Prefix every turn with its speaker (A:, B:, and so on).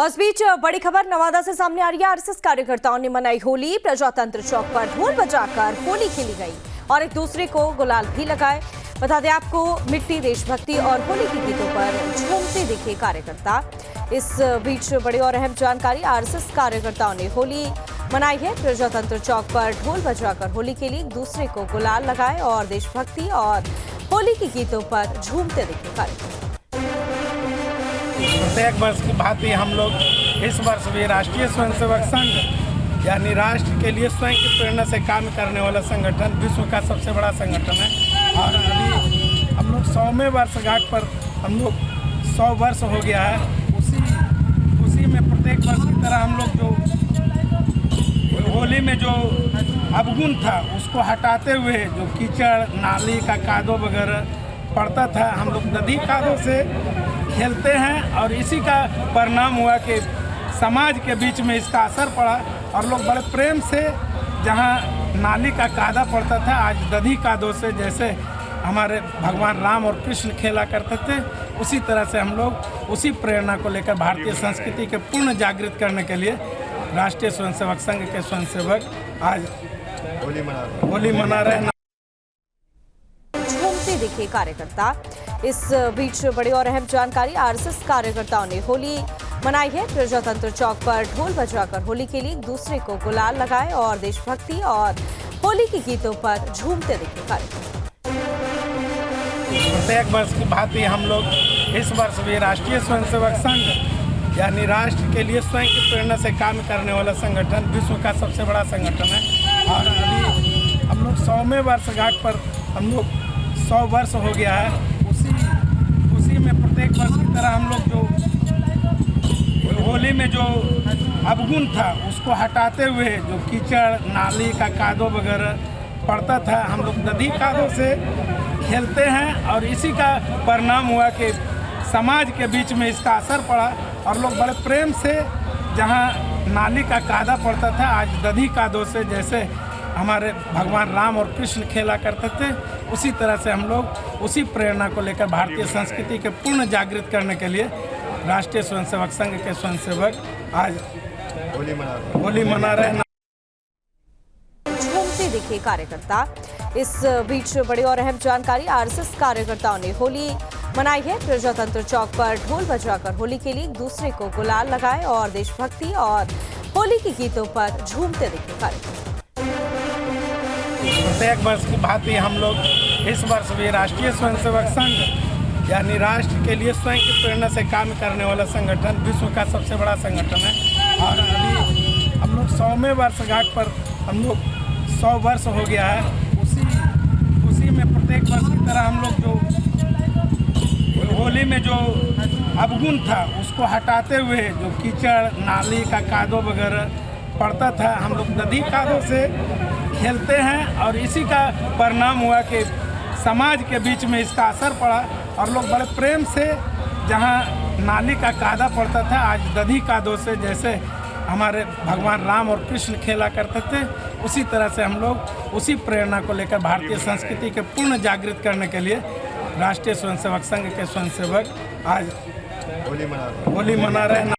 A: और इस बीच बड़ी खबर नवादा से सामने आ रही है। आरएसएस कार्यकर्ताओं ने मनाई होली। प्रजातंत्र चौक पर ढोल बजाकर होली खेली गई और एक दूसरे को गुलाल भी लगाए। बता दें आपको, मिट्टी, देशभक्ति और होली के गीतों पर झूमते दिखे कार्यकर्ता। इस बीच बड़ी और अहम जानकारी, आरएसएस कार्यकर्ताओं ने होली मनाई है। प्रजातंत्र चौक पर ढोल बजाकर होली के लिए एक दूसरे को गुलाल लगाए और देशभक्ति और होली के गीतों पर झूमते दिखे कार्यकर्ता।
B: प्रत्येक वर्ष की भांति हम लोग इस वर्ष भी राष्ट्रीय स्वयंसेवक संघ यानी राष्ट्र के लिए स्वयं की प्रेरणा से काम करने वाला संगठन, विश्व का सबसे बड़ा संगठन है। और अभी हम लोग 100वें वर्षगांठ पर हम लोग 100 वर्ष हो गया है। उसी में प्रत्येक वर्ष की तरह हम लोग जो होली में जो अवगुण था उसको हटाते हुए, जो कीचड़, नाली का कादो वगैरह पड़ता था, हम लोग नदी कादो से खेलते हैं। और इसी का परिणाम हुआ कि समाज के बीच में इसका असर पड़ा और लोग बड़े प्रेम से, जहां नाली का कादा पड़ता था, आज दधी कादों से, जैसे हमारे भगवान राम और कृष्ण खेला करते थे, उसी तरह से हम लोग उसी प्रेरणा को लेकर भारतीय संस्कृति के पूर्ण जागृत करने के लिए राष्ट्रीय स्वयंसेवक संघ के स्वयंसेवक आज होली मना रहे हैं।
A: झूमते दिखे कार्यकर्ता। इस बीच बड़ी और अहम जानकारी, आरएसएस कार्यकर्ताओं ने होली मनाई है। प्रजातंत्र चौक पर ढोल बजाकर होली के लिए एक दूसरे को गुलाल लगाए और देशभक्ति और होली के गीतों पर झूमते दिखे कार्यकर्ता।
B: प्रत्येक वर्ष की भांति हम लोग इस वर्ष भी राष्ट्रीय स्वयंसेवक संघ यानी राष्ट्र के लिए स्वयं की प्रेरणा से काम करने वाला संगठन, विश्व का सबसे बड़ा संगठन है। और अभी हम लोग 100वें वर्षगांठ पर हम लोग 100 वर्ष हो गया है। उसी में प्रत्येक वर्ष की तरह हम लोग जो होली में जो अवगुण था उसको हटाते हुए, जो कीचड़, नाली का कादो वगैरह पड़ता था, हम लोग नदी कादों से खेलते हैं। और इसी का परिणाम हुआ कि समाज के बीच में इसका असर पड़ा और लोग बड़े प्रेम से, जहां नाली का कादा पड़ता था, आज दधी कादों से, जैसे हमारे भगवान राम और कृष्ण खेला करते थे, उसी तरह से हम लोग उसी प्रेरणा को लेकर भारतीय संस्कृति के पूर्ण जागृत करने के लिए राष्ट्रीय स्वयंसेवक संघ के स्वयंसेवक आज होली मना रहे हैं।
A: झूमते दिखे कार्यकर्ता। इस बीच बड़ी और अहम जानकारी, आरएसएस कार्यकर्ताओं ने होली मनाई है। प्रजातंत्र चौक पर ढोल बजाकर होली के लिए एक दूसरे को गुलाल लगाए और देशभक्ति और होली के गीतों पर झूमते दिखे कार्यकर्ता।
B: प्रत्येक वर्ष की भांति हम लोग इस वर्ष भी राष्ट्रीय स्वयंसेवक संघ यानी राष्ट्र के लिए स्वयं की प्रेरणा से काम करने वाला संगठन, विश्व का सबसे बड़ा संगठन है। और अभी हम लोग 100वें वर्षगांठ पर हम लोग 100 वर्ष हो गया है। उसी में प्रत्येक वर्ष की तरह हम लोग जो होली में जो अवगुण था उसको हटाते हुए, जो कीचड़, नाली का कादो वगैरह पड़ता था, हम लोग नदी कादों से खेलते हैं। और इसी का परिणाम हुआ कि समाज के बीच में इसका असर पड़ा और लोग बड़े प्रेम से, जहां नाली का कादा पड़ता था, आज दधी कादों से, जैसे हमारे भगवान राम और कृष्ण खेला करते थे, उसी तरह से हम लोग उसी प्रेरणा को लेकर भारतीय संस्कृति के पूर्ण जागृत करने के लिए राष्ट्रीय स्वयंसेवक संघ के स्वयंसेवक आज होली मना रहे हैं।